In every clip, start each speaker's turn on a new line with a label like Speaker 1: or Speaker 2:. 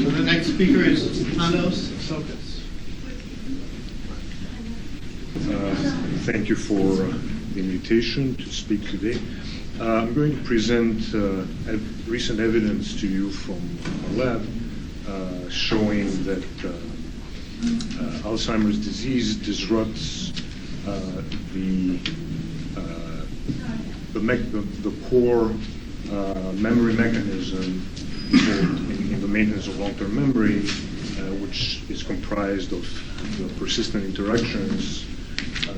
Speaker 1: So the next speaker is Panos Tsokas.
Speaker 2: Thank you for the invitation to speak today. I'm going to present recent evidence to you from our lab showing that Alzheimer's disease disrupts the core memory mechanism in the maintenance of long-term memory, which is comprised of the persistent interactions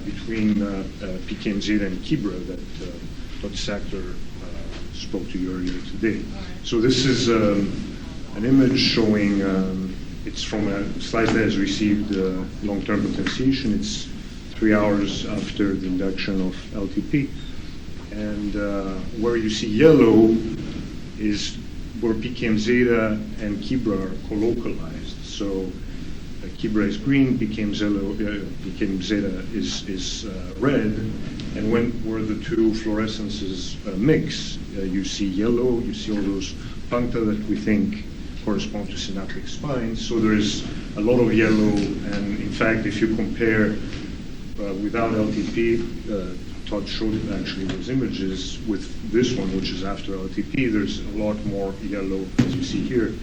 Speaker 2: between PKM-zeta and KIBRA that Dr. Sackler spoke to you earlier today. So this is an image showing, it's from a slice that has received long-term potentiation. It's 3 hours after the induction of LTP. And where you see yellow is where PKM-zeta and KIBRA are co-localized. So KIBRA is green, PKM-zeta is red, and where the two fluorescences mix, you see yellow, you see all those puncta that we think correspond to synaptic spines. So there's a lot of yellow, and in fact, if you compare without LTP, Todd showed actually those images with this one, which is after LTP, there's a lot more yellow, as you see here.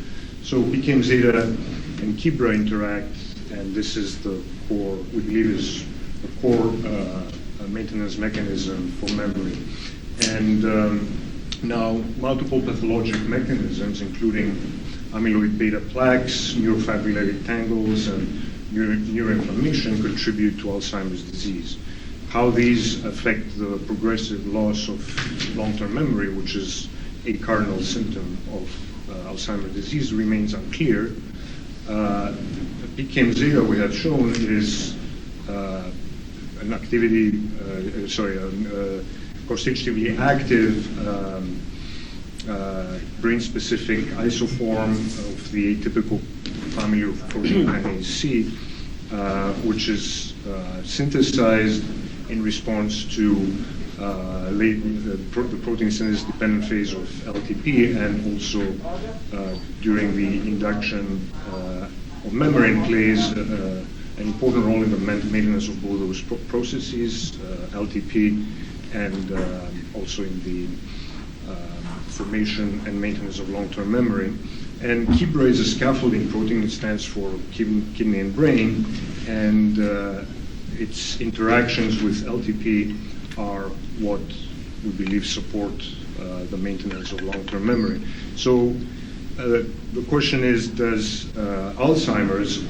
Speaker 2: So PKM-zeta and KIBRA interact, and this is the core, we believe is the core maintenance mechanism for memory. And now multiple pathologic mechanisms, including amyloid beta plaques, neurofibrillary tangles, and neuroinflammation contribute to Alzheimer's disease. How these affect the progressive loss of long-term memory, which is a cardinal symptom of Alzheimer's disease, remains unclear. PKM-zeta we have shown is an activity, constitutively active brain-specific isoform of the atypical family of protein kinase C, which is synthesized in response to the protein synthesis dependent phase of LTP, and also during the induction of memory, and plays an important role in the maintenance of both those processes, LTP, and also in the formation and maintenance of long-term memory. And KIBRA is a scaffolding protein. It stands for kidney and brain, and its interactions with LTP are what we believe support the maintenance of long-term memory. So the question is, does Alzheimer's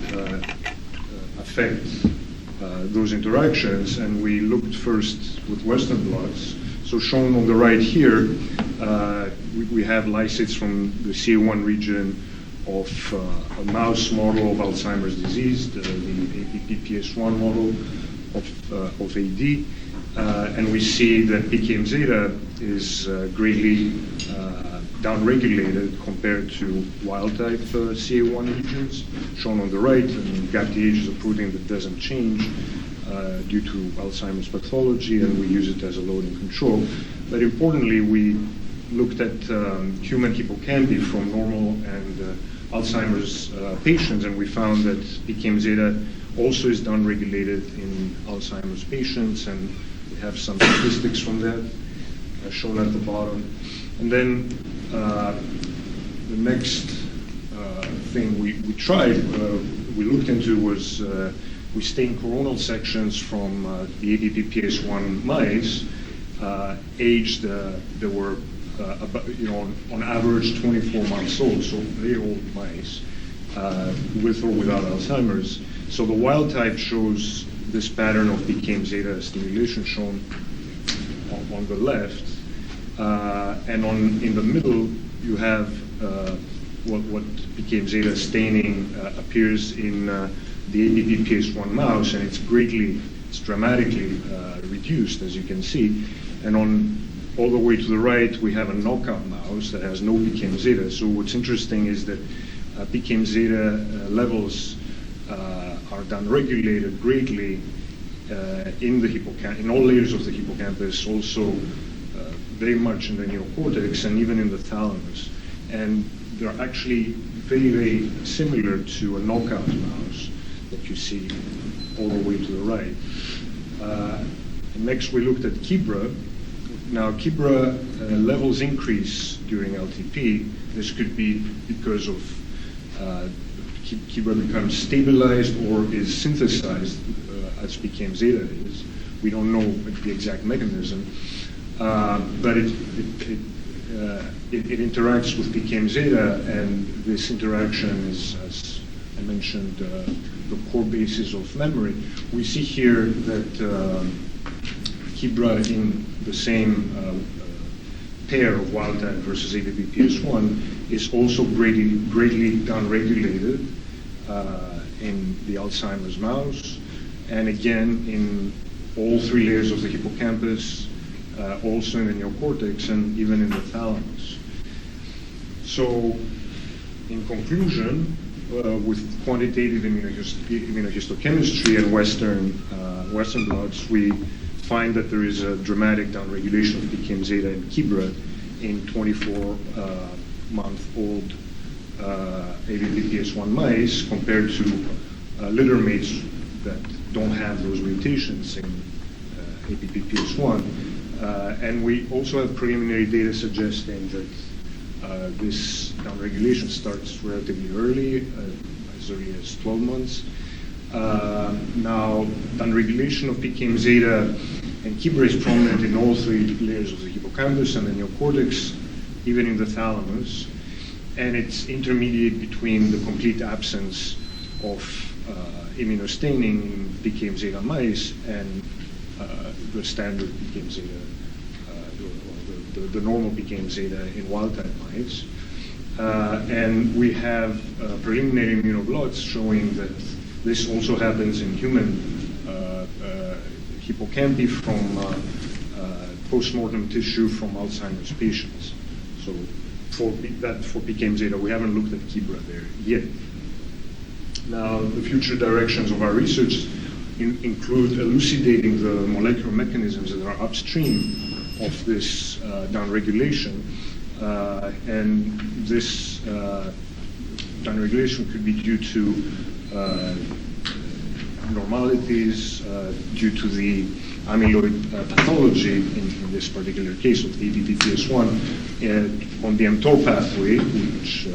Speaker 2: affect those interactions? And we looked first with Western blots. So shown on the right here, we have lysates from the CA1 region of a mouse model of Alzheimer's disease, the APP-PS1 model of AD, and we see that PKM-zeta is greatly downregulated compared to wild-type CA1 regions, shown on the right. And GAPTH is a protein that doesn't change due to Alzheimer's pathology, and we use it as a loading control. But importantly, we looked at human hippocampi from normal and Alzheimer's patients, and we found that PKM-zeta also is downregulated in Alzheimer's patients, and we have some statistics from that shown at the bottom. And then the next thing we tried, we looked into was we stained coronal sections from the APP-PS1 mice, aged, they were about, on average 24 months old, so very old mice, with or without Alzheimer's. So the wild type shows this pattern of PKM-zeta stimulation shown on the left, and in the middle you have what PKM-zeta staining appears in the APP-PS1 mouse, and it's dramatically reduced, as you can see. And all the way to the right, we have a knockout mouse that has no PKM-zeta. So what's interesting is that PKM-zeta levels are downregulated greatly in all layers of the hippocampus, also very much in the neocortex and even in the thalamus. And they're actually very, very similar to a knockout mouse that you see all the way to the right. Next, we looked at Kibra. Now, Kibra levels increase during LTP. This could be because of Kibra becomes stabilized or is synthesized as PKM zeta is. We don't know the exact mechanism, but it interacts with PKM zeta, and this interaction is, as I mentioned, the core basis of memory. We see here that Kibra in the same pair of wild type versus ABP-PS1 is also greatly downregulated in the Alzheimer's mouse, and again in all three layers of the hippocampus, also in the neocortex, and even in the thalamus. So, in conclusion, with quantitative immunohistochemistry and Western blots, we find that there is a dramatic downregulation of PKM zeta and Kibra in 24-month-old ABP-PS1 mice compared to litter mates that don't have those mutations in ABP-PS1. And we also have preliminary data suggesting that this downregulation starts relatively early, as early as 12 months. Now, downregulation of PKM zeta and Kibra is prominent in all three layers of the hippocampus and the neocortex, even in the thalamus, and it's intermediate between the complete absence of immunostaining in PKM zeta mice and the standard PKM zeta, the normal PKM zeta in wild-type mice. And we have preliminary immunoblots showing that this also happens in human hippocampi from post-mortem tissue from Alzheimer's patients. So for PKM zeta, we haven't looked at Kibra there yet. Now, the future directions of our research include elucidating the molecular mechanisms that are upstream of this downregulation, and this downregulation could be due to abnormalities, due to the amyloid pathology in this particular case of ABP-PS1 on the mTOR pathway, which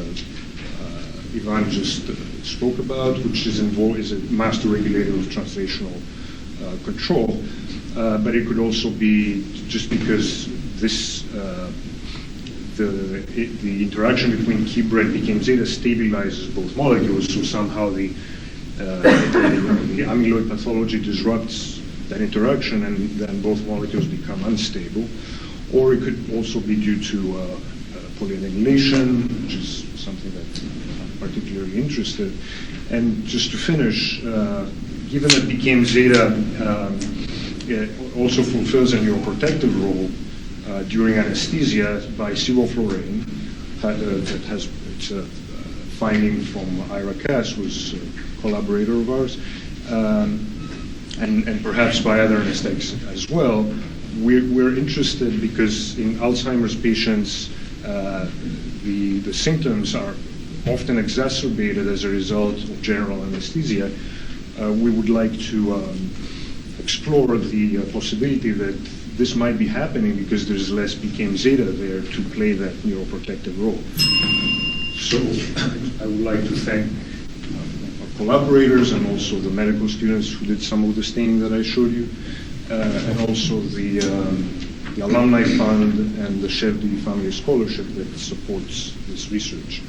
Speaker 2: Ivan just spoke about, which is involved is a master regulator of translational control, but it could also be just because this the interaction between Kibra and PKM zeta stabilizes both molecules, so somehow the amyloid pathology disrupts that interaction, and then both molecules become unstable. Or it could also be due to polyadenylation, which is something that I'm particularly interested in. And just to finish, given that PKM zeta also fulfills a neuroprotective role during anesthesia by sevoflurane, that has it's a finding from Ira Cass, who's a collaborator of ours, and perhaps by other anesthetics as well. We're interested because in Alzheimer's patients, the symptoms are often exacerbated as a result of general anesthesia. We would like to explore the possibility that this might be happening because there's less PKM zeta there to play that neuroprotective role. So I would like to thank our collaborators and also the medical students who did some of the staining that I showed you, and also the Alumni Fund and the Chef de Family Scholarship that supports this research.